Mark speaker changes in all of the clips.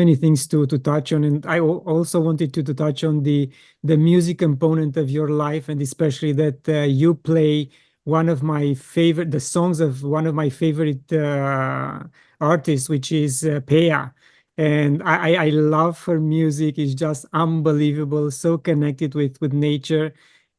Speaker 1: many things to touch on, and I also wanted to touch on the music component of your life, and especially that you play the songs of one of my favorite artists, which is Pea. And I love her music. It's just unbelievable, so connected with nature.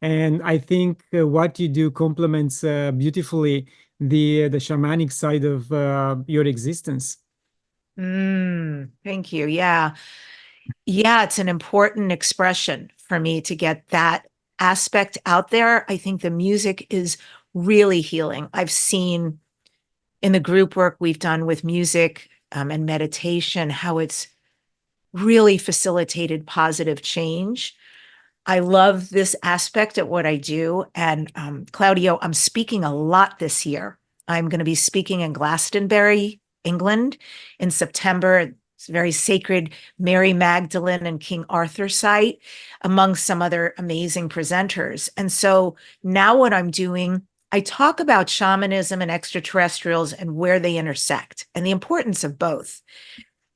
Speaker 1: And I think what you do complements beautifully the shamanic side of your existence.
Speaker 2: Thank you. Yeah. Yeah, it's an important expression for me to get that aspect out there. I think the music is really healing. I've seen in the group work we've done with music and meditation how it's really facilitated positive change. I love this aspect of what I do. And Claudio, I'm speaking a lot this year. I'm going to be speaking in Glastonbury, England in September. It's a very sacred Mary Magdalene and King Arthur site, among some other amazing presenters. And so now what I'm doing, I talk about shamanism and extraterrestrials and where they intersect and the importance of both.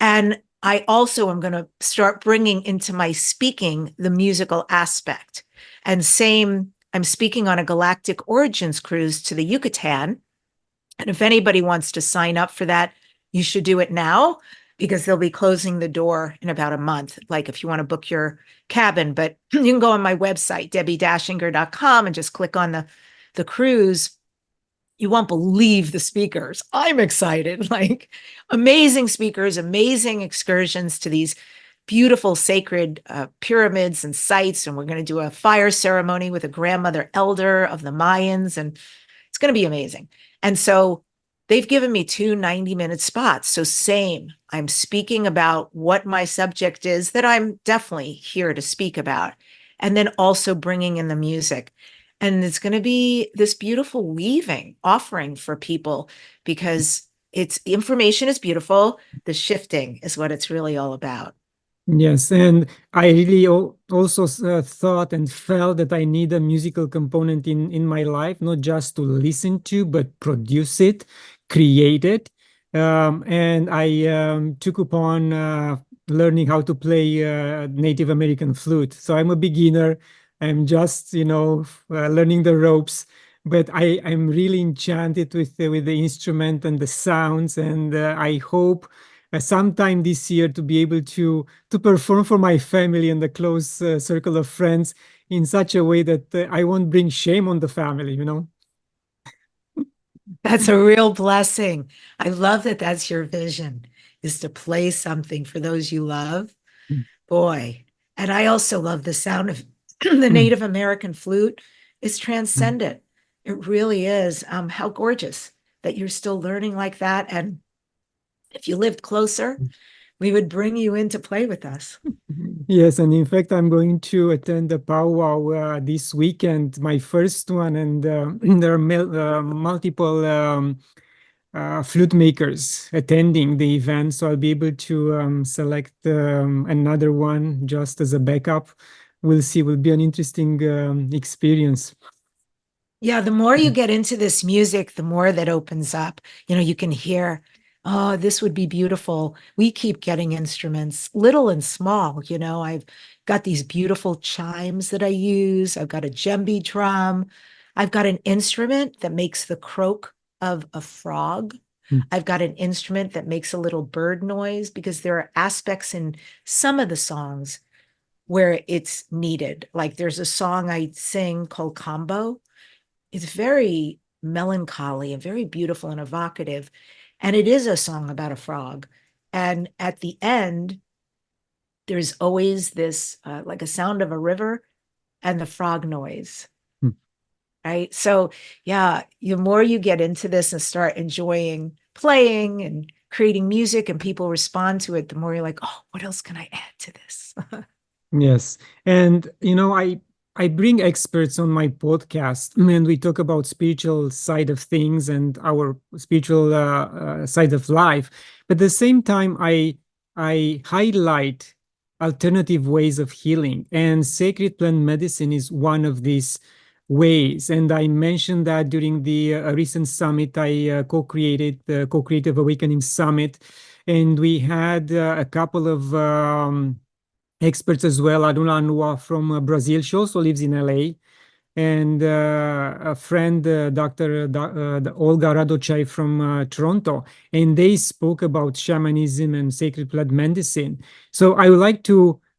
Speaker 2: And I also am going to start bringing into my speaking the musical aspect. And same, I'm speaking on a galactic origins cruise to the Yucatan. And if anybody wants to sign up for that, you should do it now, because they'll be closing the door in about a month, like if you want to book your cabin. But you can go on my website, debbidachinger.com, and just click on the cruise. You won't believe the speakers. I'm excited. Like, amazing speakers, amazing excursions to these beautiful sacred pyramids and sites. And we're going to do a fire ceremony with a grandmother elder of the Mayans. And it's going to be amazing. And so they've given me 2 90-minute spots. So same, I'm speaking about what my subject is that I'm definitely here to speak about. And then also bringing in the music. And it's going to be this beautiful weaving offering for people, because information is beautiful. The shifting is what it's really all about.
Speaker 1: Yes, and I really also thought and felt that I need a musical component in my life, not just to listen to, but produce it, create it. And I took upon learning how to play Native American flute. So I'm a beginner. I'm just, learning the ropes, but I'm really enchanted with the instrument and the sounds, and I hope sometime this year to be able to perform for my family and the close circle of friends in such a way that I won't bring shame on the family,
Speaker 2: That's a real blessing. I love that that's your vision, is to play something for those you love. Boy. And I also love the sound of the Native American flute. It's transcendent. It really is. How gorgeous that you're still learning like that. And if you lived closer, we would bring you in to play with us.
Speaker 1: Yes, and in fact, I'm going to attend the powwow this weekend, my first one, and there are multiple flute makers attending the event, so I'll be able to select another one just as a backup. We'll see. Will be an interesting experience.
Speaker 2: Yeah, the more you get into this music, the more that opens up. You can hear, oh, this would be beautiful. We keep getting instruments, little and small. I've got these beautiful chimes that I use. I've got a djembe drum. I've got an instrument that makes the croak of a frog. I've got an instrument that makes a little bird noise, because there are aspects in some of the songs where it's needed. Like there's a song I sing called Combo. It's very melancholy and very beautiful and evocative. And it is a song about a frog. And at the end, there's always this, like a sound of a river and the frog noise. Right. So yeah, the more you get into this and start enjoying playing and creating music and people respond to it, the more you're like, oh, what else can I add to this?
Speaker 1: Yes. And, I bring experts on my podcast, and we talk about spiritual side of things and our spiritual side of life. But at the same time, I highlight alternative ways of healing, and sacred plant medicine is one of these ways. And I mentioned that during the recent summit I co-created, the Co-Creative Awakening Summit. and we had a couple of experts as well. Aduna Anua from Brazil. She also lives in LA. And a friend, Olga Radochai from Toronto, and they spoke about shamanism and sacred plant medicine. So I would like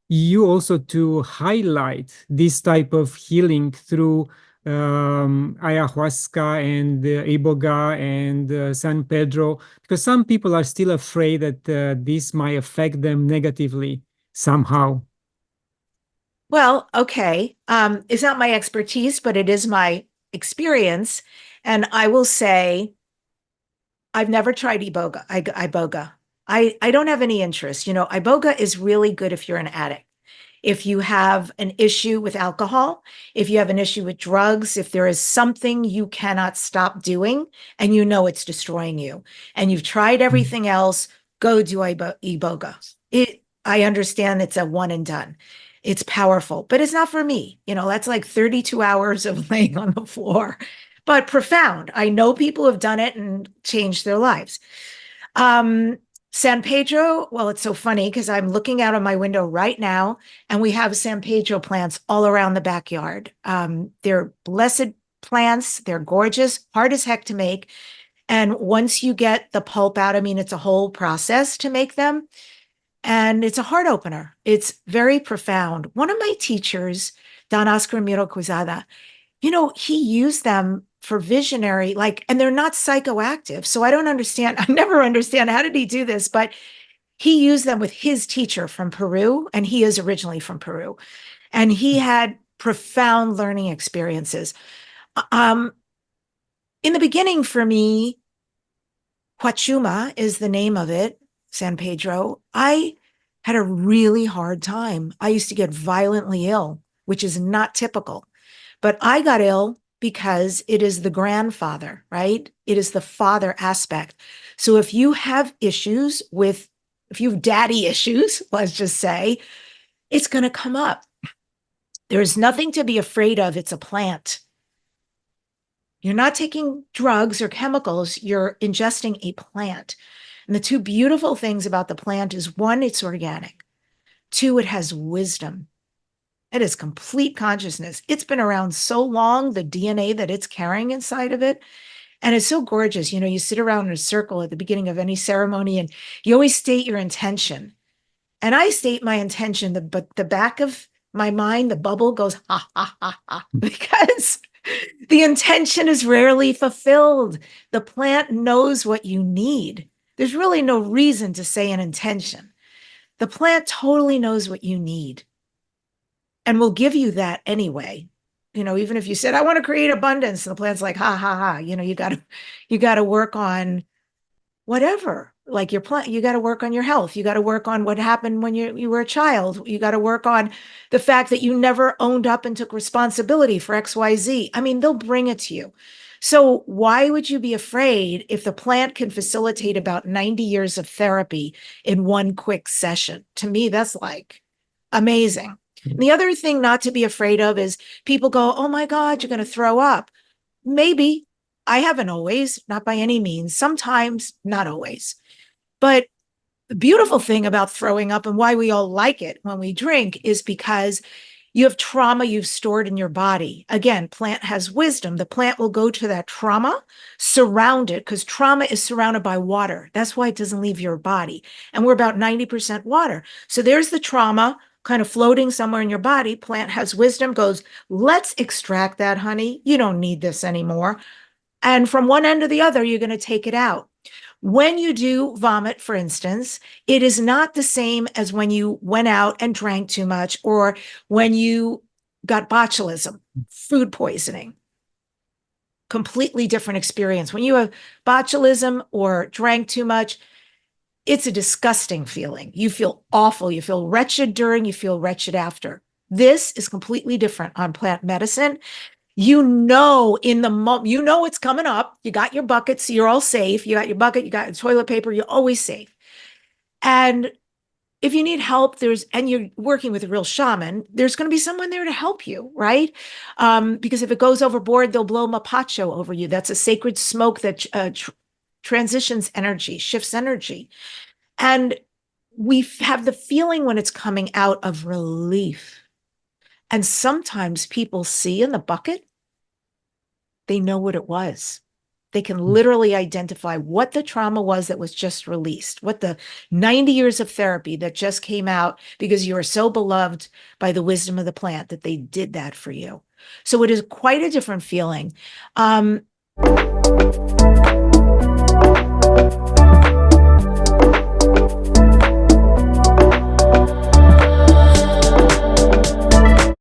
Speaker 1: you also to highlight this type of healing through ayahuasca and iboga and San Pedro, because some people are still afraid that this might affect them negatively somehow.
Speaker 2: Well, okay. It's not my expertise, but it is my experience. And I will say, I've never tried iboga. I don't have any interest. Iboga is really good if you're an addict. If you have an issue with alcohol, if you have an issue with drugs, if there is something you cannot stop doing and you know it's destroying you, and you've tried everything else, go do iboga. I understand it's a one and done. It's powerful, but it's not for me. That's like 32 hours of laying on the floor, but profound. I know people have done it and changed their lives. San Pedro, well, it's so funny because I'm looking out of my window right now and we have San Pedro plants all around the backyard. They're blessed plants. They're gorgeous, hard as heck to make. And once you get the pulp out, it's a whole process to make them. And it's a heart opener. It's very profound. One of my teachers, Don Oscar Miro-Quesada, he used them for visionary, and they're not psychoactive. So I don't understand. I never understand how did he do this, but he used them with his teacher from Peru, and he is originally from Peru. And he had profound learning experiences. In the beginning for me, Huachuma is the name of it, San Pedro. I had a really hard time. I used to get violently ill, which is not typical. But I got ill because it is the grandfather, right? It is the father aspect. So if you have if you have daddy issues, let's just say, it's going to come up. There is nothing to be afraid of. It's a plant. You're not taking drugs or chemicals. You're ingesting a plant. And the two beautiful things about the plant is, one, it's organic. Two, it has wisdom. It is complete consciousness. It's been around so long, the DNA that it's carrying inside of it. And it's so gorgeous. You sit around in a circle at the beginning of any ceremony and you always state your intention. And I state my intention, but the back of my mind, the bubble goes, ha, ha, ha, ha, because the intention is rarely fulfilled. The plant knows what you need. There's really no reason to say an intention. The plant totally knows what you need and will give you that anyway. Even if you said, I want to create abundance, and the plant's like, ha, ha, ha, you got to work on whatever, like your plant, you got to work on your health. You got to work on what happened when you were a child. You got to work on the fact that you never owned up and took responsibility for XYZ. They'll bring it to you. So why would you be afraid if the plant can facilitate about 90 years of therapy in one quick session? To me, that's like amazing. And the other thing not to be afraid of is people go, oh my God, you're going to throw up. Maybe. I haven't always, not by any means, sometimes, not always. But the beautiful thing about throwing up and why we all like it when we drink is because you have trauma you've stored in your body. Again, plant has wisdom. The plant will go to that trauma, surround it, because trauma is surrounded by water. That's why it doesn't leave your body. And we're about 90% water. So there's the trauma kind of floating somewhere in your body. Plant has wisdom, goes, let's extract that, honey. You don't need this anymore. And from one end to the other, you're going to take it out. When you do vomit, for instance, it is not the same as when you went out and drank too much or when you got botulism, food poisoning. Completely different experience. When you have botulism or drank too much, it's a disgusting feeling. You feel awful. You feel wretched during, you feel wretched after. This is completely different on plant medicine. In the moment, it's coming up. You got your bucket, so you're all safe. You got your bucket, you got your toilet paper, you're always safe. And if you need help, and you're working with a real shaman, there's going to be someone there to help you, right? Because if it goes overboard, they'll blow mapacho over you. That's a sacred smoke that transitions energy, shifts energy. And we have the feeling when it's coming out of relief. And sometimes people see in the bucket, they know what it was. They can literally identify what the trauma was that was just released, what the 90 years of therapy that just came out because you are so beloved by the wisdom of the plant that they did that for you. So it is quite a different feeling.